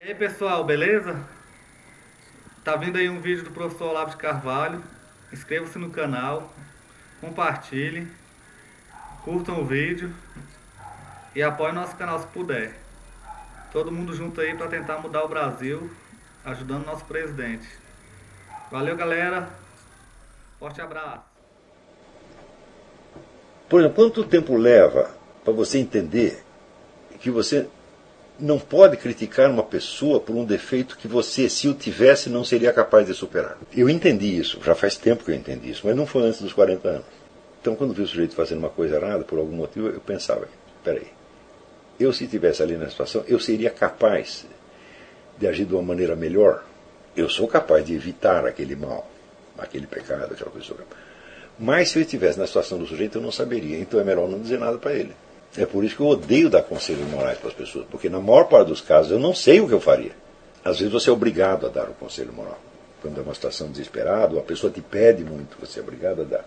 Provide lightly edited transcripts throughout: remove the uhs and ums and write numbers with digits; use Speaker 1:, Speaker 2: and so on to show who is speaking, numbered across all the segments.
Speaker 1: E aí pessoal, beleza? Tá vindo aí um vídeo do professor Olavo de Carvalho. Inscreva-se no canal, compartilhe, curtam o vídeo e apoiem nosso canal se puder. Todo mundo junto aí para tentar mudar o Brasil, ajudando nosso presidente. Valeu, galera. Forte abraço.
Speaker 2: Por exemplo, quanto tempo leva para você entender que você não pode criticar uma pessoa por um defeito que você, se o tivesse, não seria capaz de superar? Eu entendi isso, já faz tempo que eu entendi isso, mas não foi antes dos 40 anos. Então, quando vi o sujeito fazendo uma coisa errada, por algum motivo, eu pensava, peraí, eu se estivesse ali na situação, eu seria capaz de agir de uma maneira melhor? Eu sou capaz de evitar aquele mal, aquele pecado, aquela coisa. Mas se eu estivesse na situação do sujeito, eu não saberia, então é melhor não dizer nada para ele. É por isso que eu odeio dar conselhos morais para as pessoas, porque na maior parte dos casos eu não sei o que eu faria. Às vezes você é obrigado a dar o conselho moral. Quando é uma situação desesperada, ou a pessoa te pede muito, você é obrigado a dar.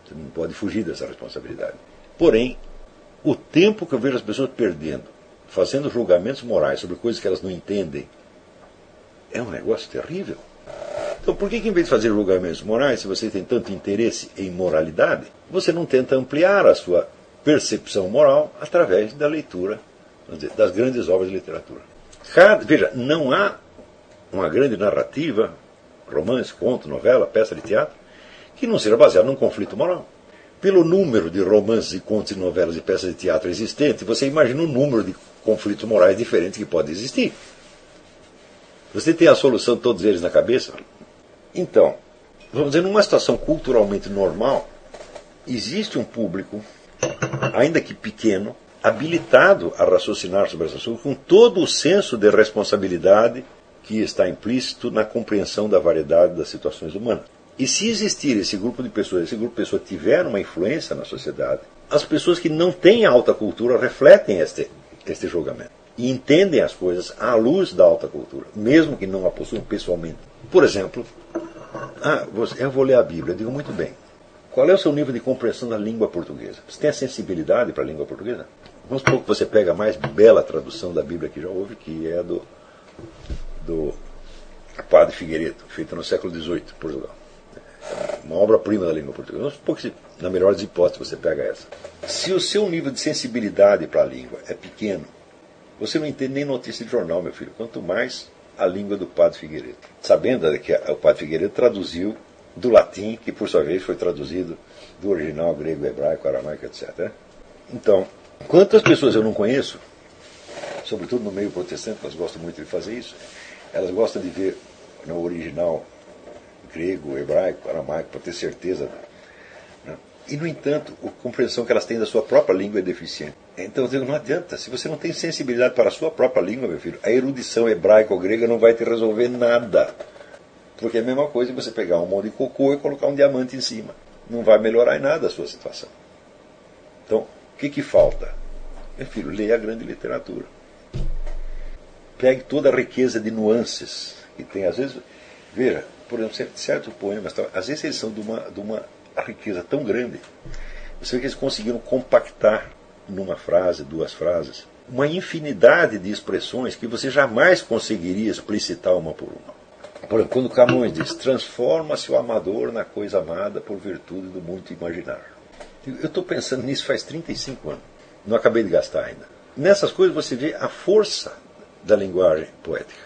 Speaker 2: Você não pode fugir dessa responsabilidade. Porém, o tempo que eu vejo as pessoas perdendo, fazendo julgamentos morais sobre coisas que elas não entendem, é um negócio terrível. Então, por que em vez de fazer julgamentos morais, se você tem tanto interesse em moralidade, você não tenta ampliar a sua percepção moral através da leitura, vamos dizer, das grandes obras de literatura? Veja, não há uma grande narrativa, romance, conto, novela, peça de teatro, que não seja baseada num conflito moral. Pelo número de romances, e contos, e novelas e peças de teatro existentes, você imagina o número de conflitos morais diferentes que pode existir. Você tem a solução de todos eles na cabeça? Então, vamos dizer, numa situação culturalmente normal, existe um público, ainda que pequeno, habilitado a raciocinar sobre esse assunto com todo o senso de responsabilidade que está implícito na compreensão da variedade das situações humanas. E se existir esse grupo de pessoas tiver uma influência na sociedade, as pessoas que não têm alta cultura refletem este julgamento e entendem as coisas à luz da alta cultura, mesmo que não a possuam pessoalmente. Por exemplo, eu vou ler a Bíblia, eu digo muito bem. Qual é o seu nível de compreensão da língua portuguesa? Você tem a sensibilidade para a língua portuguesa? Vamos supor que você pega a mais bela tradução da Bíblia que já houve, que é do Padre Figueiredo, feita no século XVIII, Portugal. Uma obra-prima da língua portuguesa. Vamos supor que, na melhor das hipóteses, você pega essa. Se o seu nível de sensibilidade para a língua é pequeno, você não entende nem notícia de jornal, meu filho, quanto mais a língua do Padre Figueiredo. Sabendo que o Padre Figueiredo traduziu do latim, que por sua vez foi traduzido do original grego, hebraico, aramaico, etc. Então, quantas pessoas eu não conheço, sobretudo no meio protestante, elas gostam muito de fazer isso, elas gostam de ver no original grego, hebraico, aramaico, para ter certeza. Né? E, no entanto, a compreensão que elas têm da sua própria língua é deficiente. Então, eu digo, não adianta. Se você não tem sensibilidade para a sua própria língua, meu filho, a erudição hebraica ou grega não vai te resolver nada. Porque é a mesma coisa você pegar um monte de cocô e colocar um diamante em cima. Não vai melhorar em nada a sua situação. Então, o que falta? Meu filho, leia a grande literatura. Pegue toda a riqueza de nuances que tem. Às vezes, veja, por exemplo, certos poemas, às vezes eles são de uma riqueza tão grande. Você vê que eles conseguiram compactar numa frase, duas frases, uma infinidade de expressões que você jamais conseguiria explicitar uma por uma. Por exemplo, quando Camões diz: transforma-se o amador na coisa amada por virtude do muito imaginar. Eu estou pensando nisso faz 35 anos. Não acabei de gastar ainda. Nessas coisas você vê a força da linguagem poética.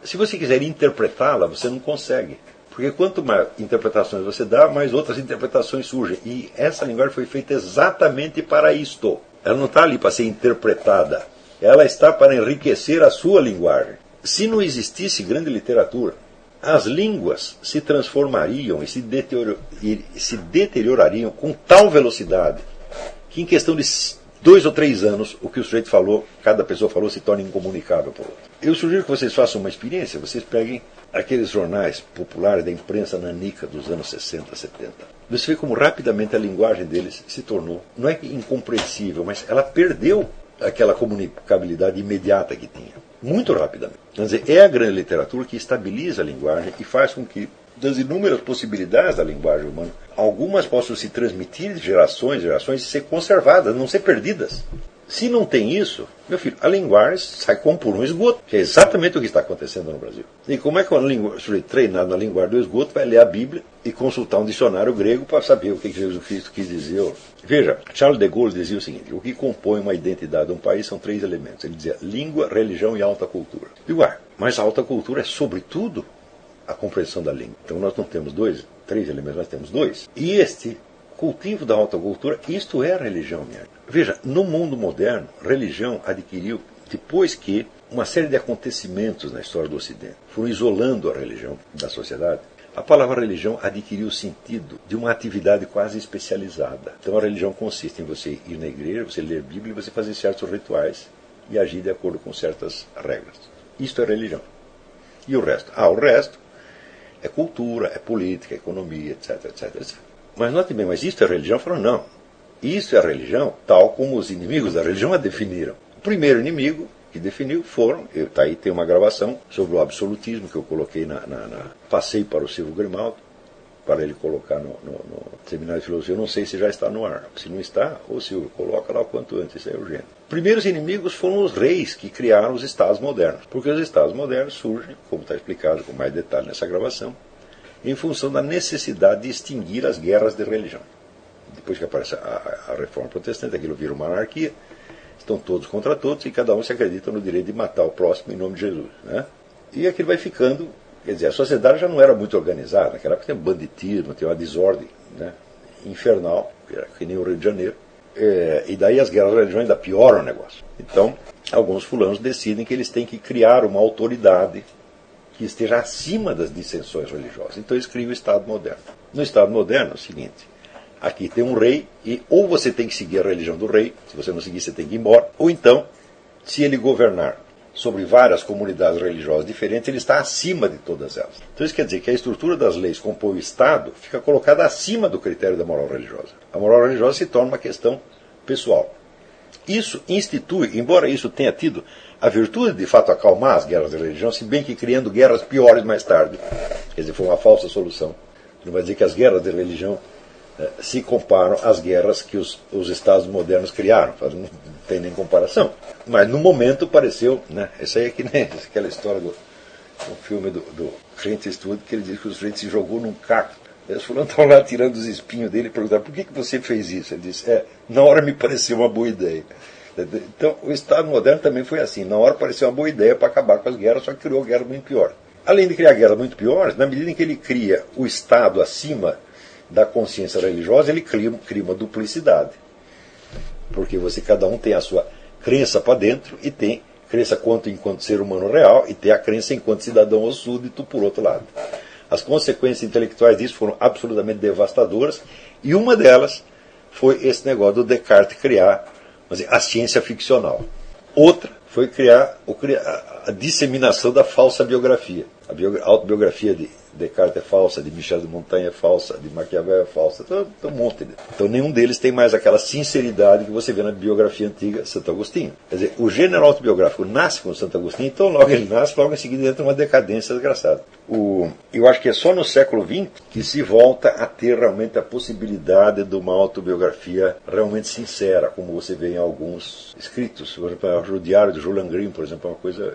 Speaker 2: Se você quiser interpretá-la, você não consegue. Porque quanto mais interpretações você dá, mais outras interpretações surgem. E essa linguagem foi feita exatamente para isto. Ela não está ali para ser interpretada. Ela está para enriquecer a sua linguagem. Se não existisse grande literatura, as línguas se transformariam e se deteriorariam com tal velocidade que em questão de 2 ou 3 anos, o que o sujeito falou, cada pessoa falou, se torna incomunicável por outro. Eu sugiro que vocês façam uma experiência, vocês peguem aqueles jornais populares da imprensa nanica dos anos 60, 70. Você vê como rapidamente a linguagem deles se tornou, não é incompreensível, mas ela perdeu aquela comunicabilidade imediata que tinha. Muito rapidamente. Quer dizer, é a grande literatura que estabiliza a linguagem e faz com que, das inúmeras possibilidades da linguagem humana, algumas possam se transmitir de gerações e ser conservadas, não ser perdidas. Se não tem isso, meu filho, a linguagem sai como por um esgoto, que é exatamente o que está acontecendo no Brasil. E como é que um sujeito treinado na linguagem do esgoto vai ler a Bíblia e consultar um dicionário grego para saber o que Jesus Cristo quis dizer? Veja, Charles de Gaulle dizia o seguinte: o que compõe uma identidade de um país são 3 elementos. Ele dizia língua, religião e alta cultura. E mas a alta cultura é sobretudo a compreensão da língua. Então nós não temos 3 elementos, nós temos 2. E este cultivo da alta cultura, isto é a religião mesmo. Veja, no mundo moderno, religião adquiriu, depois que uma série de acontecimentos na história do Ocidente foram isolando a religião da sociedade, a palavra religião adquiriu o sentido de uma atividade quase especializada. Então a religião consiste em você ir na igreja, você ler a Bíblia, você fazer certos rituais e agir de acordo com certas regras. Isto é religião. E o resto? O resto é cultura, é política, é economia, etc, etc, etc. Mas note bem, mas isto é religião? Falaram, não. Isso é a religião tal como os inimigos da religião a definiram. O primeiro inimigo que definiu foram, aí tem uma gravação sobre o absolutismo que eu coloquei passei para o Silvio Grimaldo, para ele colocar no Seminário de Filosofia. Eu não sei se já está no ar. Se não está, o Silvio coloca lá o quanto antes, isso é urgente. Primeiros inimigos foram os reis que criaram os Estados modernos, porque os Estados modernos surgem, como está explicado com mais detalhe nessa gravação, em função da necessidade de extinguir as guerras de religião. Depois que aparece a reforma protestante, aquilo vira uma anarquia, estão todos contra todos e cada um se acredita no direito de matar o próximo em nome de Jesus. Né? E aquilo vai ficando, quer dizer, a sociedade já não era muito organizada, naquela época tem banditismo, tem uma desordem, né, infernal, que nem o Rio de Janeiro, e daí as guerras de religião ainda pioram o negócio. Então, alguns fulanos decidem que eles têm que criar uma autoridade que esteja acima das dissensões religiosas. Então eles criam o Estado moderno. No Estado moderno é o seguinte: aqui tem um rei e ou você tem que seguir a religião do rei, se você não seguir você tem que ir embora, ou então, se ele governar sobre várias comunidades religiosas diferentes, ele está acima de todas elas. Então isso quer dizer que a estrutura das leis que compõe o Estado fica colocada acima do critério da moral religiosa. A moral religiosa se torna uma questão pessoal. Isso institui, embora isso tenha tido a virtude de fato acalmar as guerras de religião, se bem que criando guerras piores mais tarde. Quer dizer, foi uma falsa solução. Não vai dizer que as guerras de religião se comparam às guerras que os Estados modernos criaram. Não tem nem comparação. Mas no momento pareceu, né? Essa aí é que nem aquela história do filme do Clint Eastwood, que ele diz que o sujeito se jogou num caco. Eles estão lá tirando os espinhos dele e perguntaram: por que você fez isso? Ele disse: na hora me pareceu uma boa ideia. Então o Estado moderno também foi assim. Na hora pareceu uma boa ideia para acabar com as guerras, só que criou guerras muito piores. Além de criar guerras muito piores, na medida em que ele cria o Estado acima da consciência religiosa, ele cria uma duplicidade. Porque cada um tem a sua crença para dentro e tem crença enquanto ser humano real e tem a crença enquanto cidadão ou súdito por outro lado. As consequências intelectuais disso foram absolutamente devastadoras e uma delas foi esse negócio do Descartes criar a ciência ficcional. Outra foi criar a disseminação da falsa biografia. A autobiografia de Descartes é falsa, de Michel de Montaigne é falsa, de Maquiavel é falsa, tem um monte. Então nenhum deles tem mais aquela sinceridade que você vê na biografia antiga de Santo Agostinho. Quer dizer, o gênero autobiográfico nasce com Santo Agostinho, então logo ele nasce, logo em seguida entra uma decadência desgraçada. Eu acho que é só no século XX que se volta a ter realmente a possibilidade de uma autobiografia realmente sincera, como você vê em alguns escritos. Por exemplo, o diário de Julian Green, por exemplo, é uma coisa,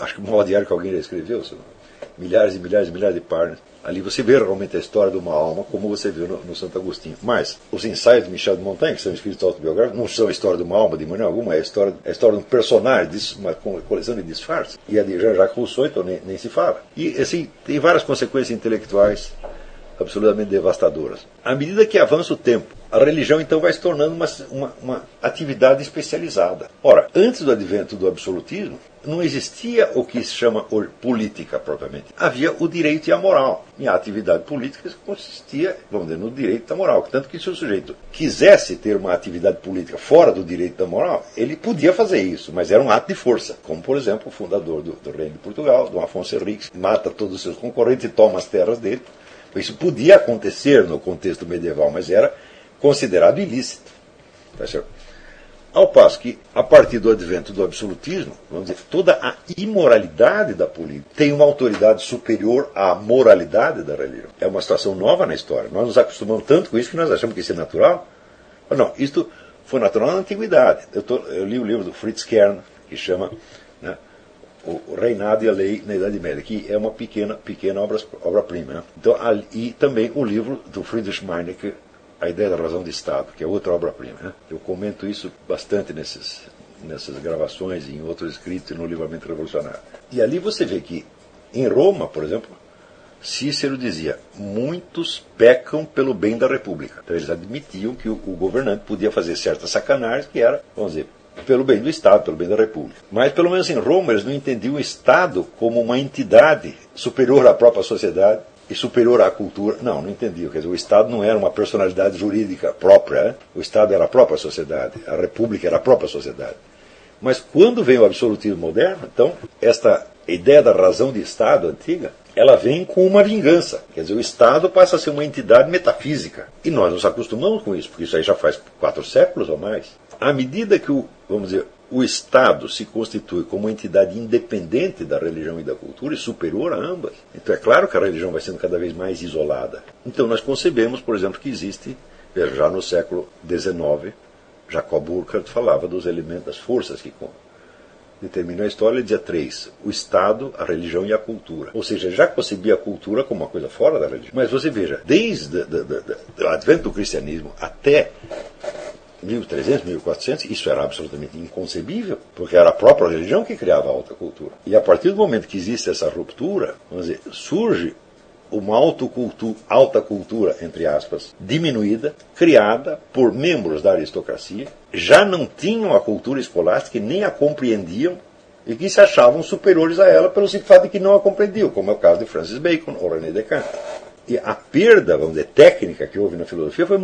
Speaker 2: acho que o maior diário que alguém já escreveu, milhares e milhares e milhares de páginas. Ali você vê realmente a história de uma alma, como você viu no Santo Agostinho. Mas os ensaios de Michel de Montaigne, que são escritos autobiográficos, não são a história de uma alma de maneira alguma, é a história de um personagem, uma coleção de disfarces. E a de Jean-Jacques Rousseau, então nem se fala. E assim, tem várias consequências intelectuais absolutamente devastadoras. À medida que avança o tempo, a religião então vai se tornando uma atividade especializada. Ora, antes do advento do absolutismo, não existia o que se chama política propriamente. Havia o direito e a moral. E a atividade política consistia, vamos dizer, no direito da moral. Tanto que se o sujeito quisesse ter uma atividade política fora do direito da moral, ele podia fazer isso, mas era um ato de força. Como, por exemplo, o fundador do Reino de Portugal, Dom Afonso Henriques, mata todos os seus concorrentes e toma as terras dele. Isso podia acontecer no contexto medieval, mas era considerado ilícito. Tá certo? Ao passo que, a partir do advento do absolutismo, vamos dizer, toda a imoralidade da política tem uma autoridade superior à moralidade da religião. É uma situação nova na história. Nós nos acostumamos tanto com isso que nós achamos que isso é natural. Mas não, isto foi natural na antiguidade. Eu li o livro do Fritz Kern, que chama, né, O Reinado e a Lei na Idade Média, que é uma pequena obra-prima. Né? Então, e também o livro do Friedrich Meinecke, A Ideia da Razão de Estado, que é outra obra-prima. Né? Eu comento isso bastante nessas gravações, em outros escritos, e no Livramento Revolucionário. E ali você vê que, em Roma, por exemplo, Cícero dizia: muitos pecam pelo bem da República. Então eles admitiam que o governante podia fazer certas sacanagens que era, vamos dizer, pelo bem do Estado, pelo bem da República. Mas, pelo menos em Roma, eles não entendiam o Estado como uma entidade superior à própria sociedade e superior à cultura. Não entendiam. Quer dizer, o Estado não era uma personalidade jurídica própria. Né? O Estado era a própria sociedade. A República era a própria sociedade. Mas quando vem o absolutismo moderno, então, esta ideia da razão de Estado antiga, ela vem com uma vingança. Quer dizer, o Estado passa a ser uma entidade metafísica. E nós nos acostumamos com isso, porque isso aí já faz 4 séculos ou mais. À medida que o Estado se constitui como uma entidade independente da religião e da cultura e superior a ambas, então é claro que a religião vai sendo cada vez mais isolada. Então nós concebemos, por exemplo, que existe, já no século XIX, Jacob Burckhardt falava dos elementos, das forças que determinam a história. Ele dizia 3: o Estado, a religião e a cultura. Ou seja, já concebia a cultura como uma coisa fora da religião. Mas você veja, desde o advento do cristianismo até 1300, 1400, isso era absolutamente inconcebível, porque era a própria religião que criava a alta cultura. E a partir do momento que existe essa ruptura, vamos dizer, surge uma alta cultura, entre aspas, diminuída, criada por membros da aristocracia, já não tinham a cultura escolástica e nem a compreendiam, e que se achavam superiores a ela pelo simples fato de que não a compreendiam, como é o caso de Francis Bacon ou René Descartes. E a perda, vamos dizer, técnica que houve na filosofia foi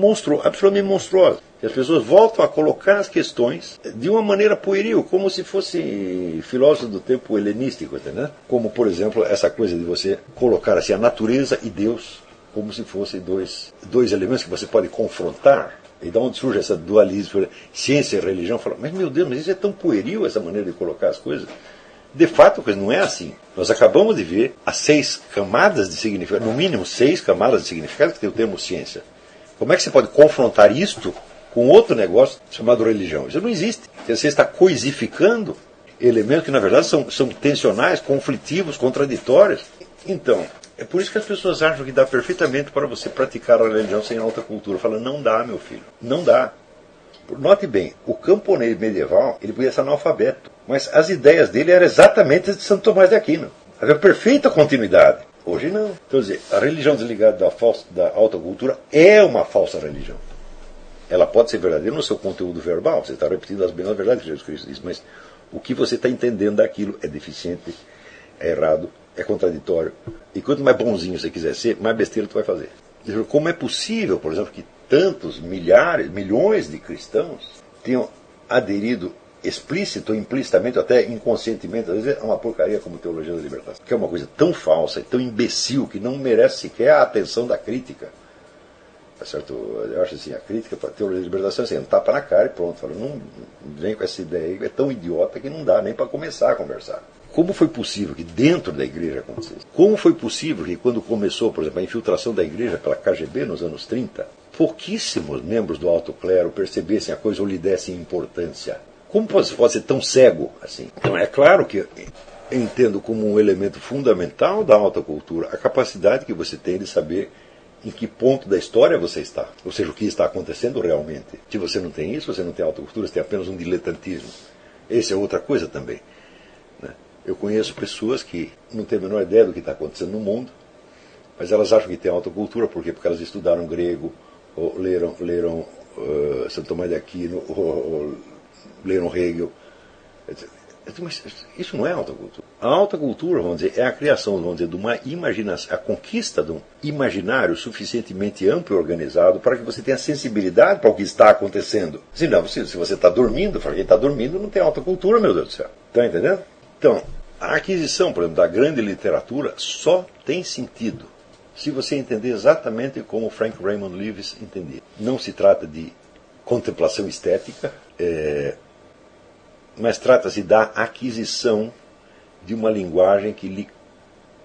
Speaker 2: absolutamente monstruosa. E as pessoas voltam a colocar as questões de uma maneira pueril, como se fosse filósofos do tempo helenístico, entendeu? Como, por exemplo, essa coisa de você colocar assim a natureza e Deus como se fossem dois elementos que você pode confrontar. E de onde surge essa dualismo, ciência e religião? Fala, mas meu Deus, mas isso é tão pueril, essa maneira de colocar as coisas. De fato, a coisa não é assim. Nós acabamos de ver as 6 camadas de significado, no mínimo 6 camadas de significado que tem o termo ciência. Como é que você pode confrontar isto com outro negócio chamado religião? Isso não existe. Você está coisificando elementos que, na verdade, são tensionais, conflitivos, contraditórios. Então, é por isso que as pessoas acham que dá perfeitamente para você praticar a religião sem alta cultura. Falam, não dá, meu filho, não dá. Note bem, o camponês medieval, ele podia ser analfabeto, mas as ideias dele eram exatamente as de Santo Tomás de Aquino. Havia perfeita continuidade. Hoje não. Então, quer dizer, a religião desligada da alta cultura é uma falsa religião. Ela pode ser verdadeira no seu conteúdo verbal, você está repetindo as mesmas verdades que Jesus Cristo disse, mas o que você está entendendo daquilo é deficiente, é errado, é contraditório. E quanto mais bonzinho você quiser ser, mais besteira tu vai fazer. Como é possível, por exemplo, que tantos milhões de cristãos tenham aderido explícito ou implicitamente, até inconscientemente, às vezes, a uma porcaria como teologia da libertação, que é uma coisa tão falsa e tão imbecil que não merece sequer a atenção da crítica. Tá certo? Eu acho assim, a crítica para a teologia da libertação é assim, um tapa na cara e pronto. Fala, não vem com essa ideia aí, é tão idiota que não dá nem para começar a conversar. Como foi possível que dentro da igreja acontecesse? Como foi possível que quando começou, por exemplo, a infiltração da igreja pela KGB nos anos 30, pouquíssimos membros do alto clero percebessem a coisa ou lhe dessem importância? Como pode ser tão cego assim? Então é claro que eu entendo como um elemento fundamental da alta cultura a capacidade que você tem de saber em que ponto da história você está. Ou seja, o que está acontecendo realmente. Se você não tem isso, você não tem alta cultura, você tem apenas um diletantismo. Essa é outra coisa também. Eu conheço pessoas que não têm a menor ideia do que está acontecendo no mundo, mas elas acham que têm alta cultura, por quê? Porque elas estudaram grego, ou leram Santo Tomás de Aquino, ou leram Hegel. Mas isso não é alta cultura. A alta cultura, vamos dizer, é a criação, vamos dizer, de uma imaginação, a conquista de um imaginário suficientemente amplo e organizado para que você tenha sensibilidade para o que está acontecendo. Senão, se você está dormindo, para quem está dormindo não tem alta cultura, meu Deus do céu. Está entendendo? Então, a aquisição, por exemplo, da grande literatura só tem sentido se você entender exatamente como Frank Raymond Lewis entendia. Não se trata de contemplação estética, mas trata-se da aquisição de uma linguagem que lhe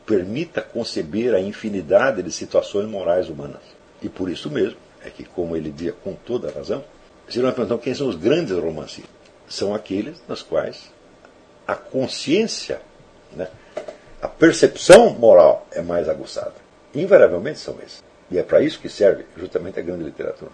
Speaker 2: permita conceber a infinidade de situações morais humanas. E por isso mesmo, é que, como ele dizia com toda razão, Se nós perguntamos quem são os grandes romancistas, são aqueles nos quais a consciência, né, a percepção moral é mais aguçada. Invariavelmente são esses. E é para isso que serve justamente a grande literatura.